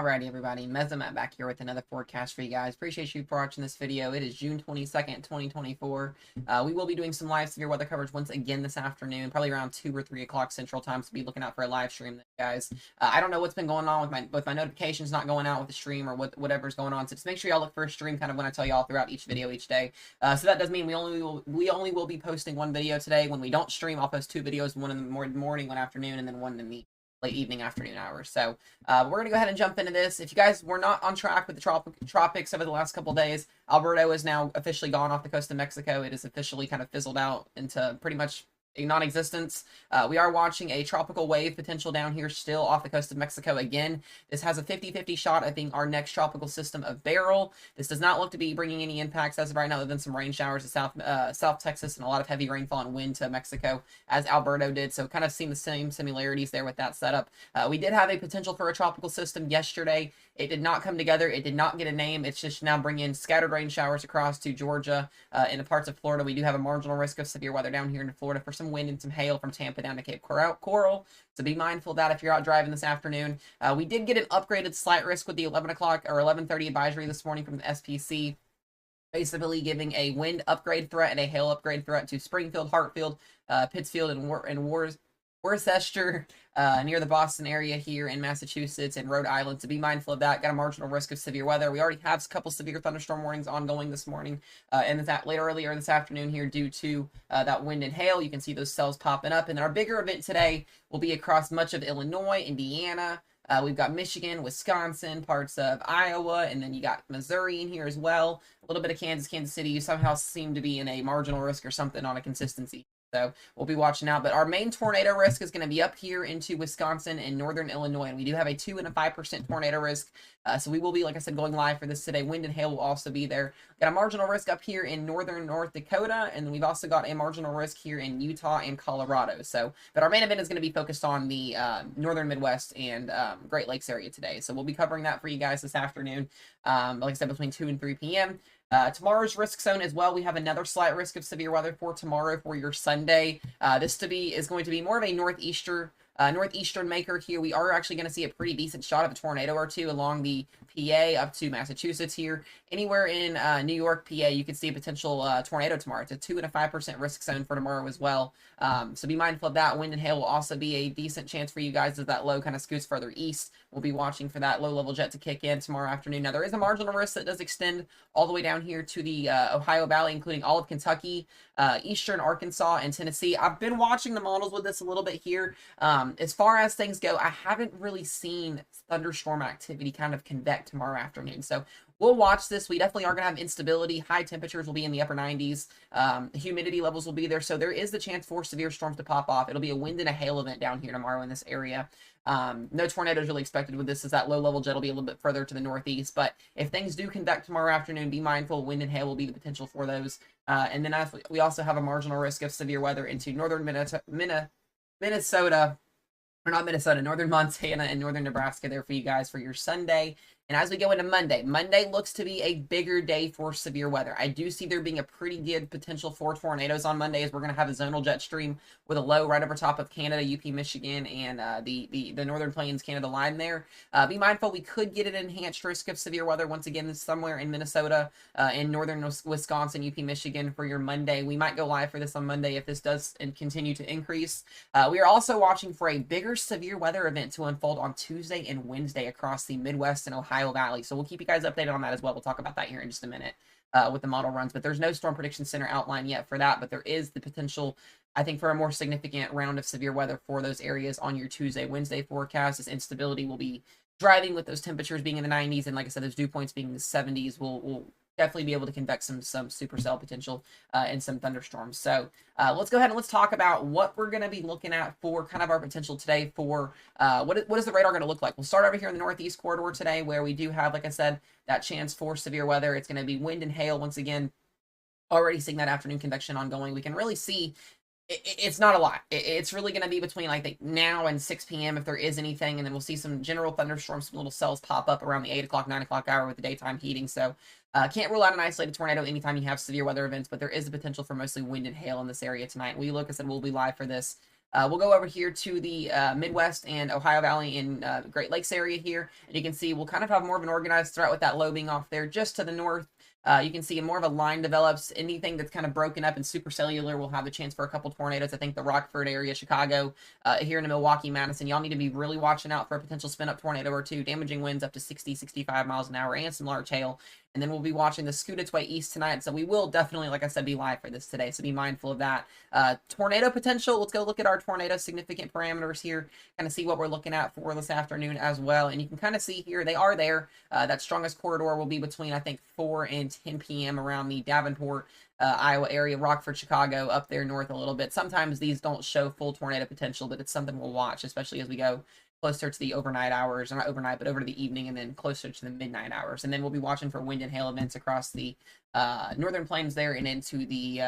Alrighty, everybody, Mesomat back here with another forecast for you guys. Appreciate you for watching this video. It is June 22nd, 2024. We will be doing some live severe weather coverage once again this afternoon, probably around 2 or 3 o'clock Central Time, so be looking out for a live stream, guys. I don't know what's been going on with my notifications not going out with the stream or whatever's going on, so just make sure y'all look for a stream kind of when I tell y'all throughout each video each day. So that does mean we only will be posting one video today. When we don't stream, I'll post 2 videos, one in the morning, one afternoon, and then one in the late evening, afternoon hours. So we're going to go ahead and jump into this. If you guys were not on track with the tropics over the last couple days, Alberto is now officially gone off the coast of Mexico. It is officially kind of fizzled out into pretty much a non-existence. We are watching a tropical wave potential down here still off the coast of Mexico again. This has a 50-50 shot at being our next tropical system of Beryl. This does not look to be bringing any impacts as of right now, other than some rain showers to South Texas and a lot of heavy rainfall and wind to Mexico, as Alberto did. So kind of seeing the same similarities there with that setup. We did have a potential for a tropical system yesterday. It did not come together. It did not get a name. It's just now bringing scattered rain showers across to Georgia and the parts of Florida. We do have a marginal risk of severe weather down here in Florida for some wind and some hail from Tampa down to Cape Coral. So be mindful of that if you're out driving this afternoon. We did get an upgraded slight risk with the 11 o'clock or 11:30 advisory this morning from the SPC, basically giving a wind upgrade threat and a hail upgrade threat to Springfield, Hartfield, Pittsfield, and Worcester, near the Boston area here in Massachusetts and Rhode Island. So be mindful of that. Got a marginal risk of severe weather. We already have a couple severe thunderstorm warnings ongoing this morning and earlier this afternoon here due to that wind and hail. You can see those cells popping up. And our bigger event today will be across much of Illinois, Indiana. We've got Michigan, Wisconsin, parts of Iowa, and then you got Missouri in here as well. A little bit of Kansas City. You somehow seem to be in a marginal risk or something on a consistency. So we'll be watching out. But our main tornado risk is going to be up here into Wisconsin and northern Illinois. And we do have a 2 and a 5% tornado risk. So we will be, like I said, going live for this today. Wind and hail will also be there. Got a marginal risk up here in northern North Dakota. And then we've also got a marginal risk here in Utah and Colorado. So, but our main event is going to be focused on the northern Midwest and Great Lakes area today. So we'll be covering that for you guys this afternoon. Like I said, between 2 and 3 p.m. Tomorrow's risk zone as well. We have another slight risk of severe weather for tomorrow for your Sunday. This is going to be more of a northeastern maker here. We are actually going to see a pretty decent shot of a tornado or two along the PA up to Massachusetts here. Anywhere in New York, PA, you could see a potential tornado tomorrow. It's a 2 and a 5% risk zone for tomorrow as well. So be mindful of that. Wind and hail will also be a decent chance for you guys as that low kind of scoots further east. We'll be watching for that low-level jet to kick in tomorrow afternoon. Now, there is a marginal risk that does extend all the way down here to the Ohio Valley, including all of Kentucky, eastern Arkansas, and Tennessee. I've been watching the models with this a little bit here. As far as things go, I haven't really seen thunderstorm activity kind of convect tomorrow afternoon. So we'll watch this. We definitely are going to have instability. High temperatures will be in the upper 90s. Humidity levels will be there. So there is the chance for severe storms to pop off. It'll be a wind and a hail event down here tomorrow in this area. No tornadoes really expected with this, as that low-level jet will be a little bit further to the northeast. But if things do convect tomorrow afternoon, be mindful. Wind and hail will be the potential for those. And then we also have a marginal risk of severe weather into northern Minnesota, or not Minnesota, northern Montana and northern Nebraska there for you guys for your Sunday. And as we go into Monday, Monday looks to be a bigger day for severe weather. I do see there being a pretty good potential for tornadoes on Monday, as we're going to have a zonal jet stream with a low right over top of Canada, UP, Michigan, and the Northern Plains Canada line there. Be mindful, we could get an enhanced risk of severe weather once again somewhere in Minnesota, in northern Wisconsin, UP, Michigan for your Monday. We might go live for this on Monday if this does continue to increase. We are also watching for a bigger severe weather event to unfold on Tuesday and Wednesday across the Midwest and Ohio Valley. So we'll keep you guys updated on that as well. We'll talk about that here in just a minute with the model runs. But there's no Storm Prediction Center outline yet for that. But there is the potential, I think, for a more significant round of severe weather for those areas on your Tuesday, Wednesday forecast. This instability will be driving with those temperatures being in the 90s. And like I said, those dew points being in the 70s will definitely be able to convect some supercell potential and some thunderstorms. So let's go ahead and let's talk about what we're going to be looking at for kind of our potential today for what is the radar going to look like. We'll start over here in the northeast corridor today, where we do have, like I said, that chance for severe weather. It's going to be wind and hail once again. Already seeing that afternoon convection ongoing. We can really see it's not a lot. It's really going to be between like now and 6 p.m. if there is anything, and then we'll see some general thunderstorms, some little cells pop up around the 8 o'clock, 9 o'clock hour with the daytime heating. So can't rule out an isolated tornado anytime you have severe weather events, but there is a potential for mostly wind and hail in this area tonight. Like I said, we'll be live for this We'll go over here to the Midwest and Ohio Valley and Great Lakes area here, and you can see we'll kind of have more of an organized threat with that low being off there just to the north. You can see more of a line develops. Anything that's kind of broken up and supercellular will have a chance for a couple tornadoes. I think the Rockford area, Chicago, here in the Milwaukee, Madison, y'all need to be really watching out for a potential spin-up tornado or two. Damaging winds up to 60, 65 miles an hour and some large hail. And then we'll be watching the scoot its way east tonight. So we will definitely, like I said, be live for this today. So be mindful of that. Tornado potential. Let's go look at our tornado significant parameters here. Kind of see what we're looking at for this afternoon as well. And you can kind of see here, they are there. That strongest corridor will be between, I think, 4 and 10 p.m. around the Davenport, Iowa area, Rockford, Chicago, up there north a little bit. Sometimes these don't show full tornado potential, but it's something we'll watch, especially as we go closer to the overnight hours, or not overnight, but over to the evening, and then closer to the midnight hours. And then we'll be watching for wind and hail events across the northern plains there and into the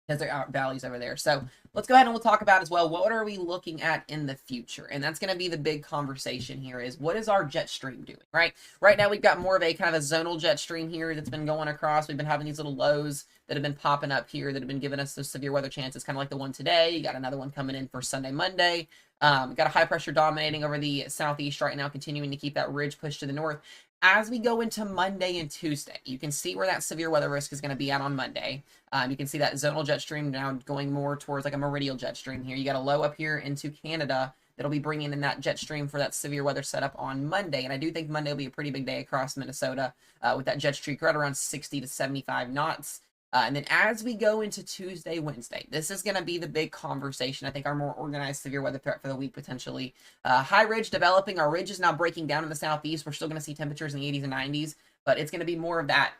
desert valleys over there. So let's go ahead and we'll talk about as well, what are we looking at in the future? And that's going to be the big conversation here is, what is our jet stream doing, right? Right now we've got more of a kind of a zonal jet stream here that's been going across. We've been having these little lows that have been popping up here that have been giving us those severe weather chances, kind of like the one today. You got another one coming in for Sunday, Monday. Got a high pressure dominating over the southeast right now, continuing to keep that ridge pushed to the north. As we go into Monday and Tuesday, you can see where that severe weather risk is going to be at on Monday. You can see that zonal jet stream now going more towards like a meridial jet stream here. You got a low up here into Canada that'll be bringing in that jet stream for that severe weather setup on Monday. And I do think Monday will be a pretty big day across Minnesota with that jet streak right around 60 to 75 knots. And then as we go into Tuesday, Wednesday, this is going to be the big conversation. I think our more organized severe weather threat for the week potentially. High ridge developing. Our ridge is now breaking down in the southeast. We're still going to see temperatures in the 80s and 90s, but it's going to be more of that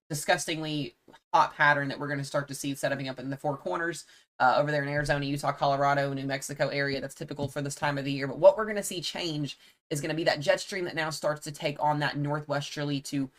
disgustingly hot pattern that we're going to start to see setting up in the Four Corners over there in Arizona, Utah, Colorado, New Mexico area. That's typical for this time of the year. But what we're going to see change is going to be that jet stream that now starts to take on that northwesterly to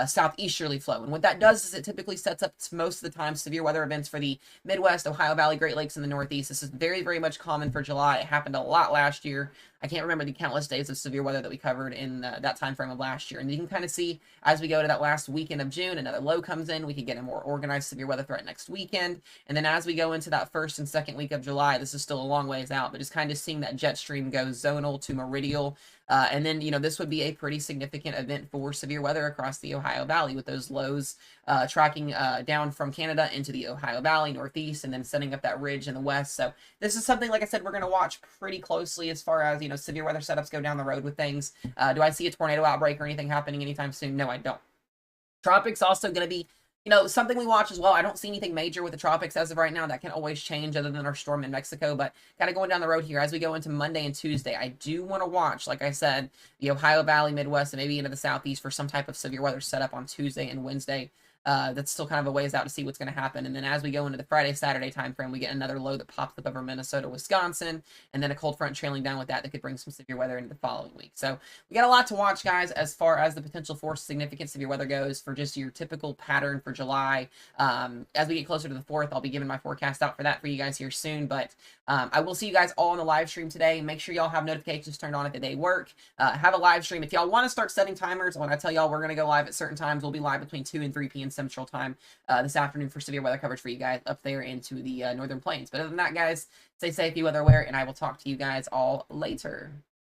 southeasterly flow. And what that does is it typically sets up most of the time severe weather events for the Midwest, Ohio Valley, Great Lakes, and the Northeast. This is very, very much common for July. It happened a lot last year. I can't remember the countless days of severe weather that we covered in that time frame of last year. And you can kind of see as we go to that last weekend of June, another low comes in. We could get a more organized severe weather threat next weekend. And then as we go into that first and second week of July, this is still a long ways out, but just kind of seeing that jet stream go zonal to meridial. And then, this would be a pretty significant event for severe weather across the Ohio Valley with those lows tracking down from Canada into the Ohio Valley, Northeast, and then setting up that ridge in the west. So this is something, like I said, we're going to watch pretty closely as far as, severe weather setups go down the road with things. Do I see a tornado outbreak or anything happening anytime soon? No, I don't. Tropics also going to be something we watch as well. I don't see anything major with the tropics as of right now. That can always change other than our storm in Mexico. But kind of going down the road here as we go into Monday and Tuesday, I do want to watch, like I said, the Ohio Valley, Midwest, and maybe into the Southeast for some type of severe weather setup on Tuesday and Wednesday. That's still kind of a ways out to see what's going to happen. And then as we go into the Friday, Saturday timeframe, we get another low that pops up over Minnesota, Wisconsin, and then a cold front trailing down with that could bring some severe weather into the following week. So we got a lot to watch, guys, as far as the potential for significant severe weather goes for just your typical pattern for July. As we get closer to the 4th, I'll be giving my forecast out for that for you guys here soon. But I will see you guys all on the live stream today. Make sure y'all have notifications turned on if they work. Have a live stream. If y'all want to start setting timers, when I tell y'all we're going to go live at certain times, we'll be live between 2 and 3 p.m. Central Time this afternoon for severe weather coverage for you guys up there into the northern plains. But other than that, guys, stay safe, be weather aware, and I will talk to you guys all later.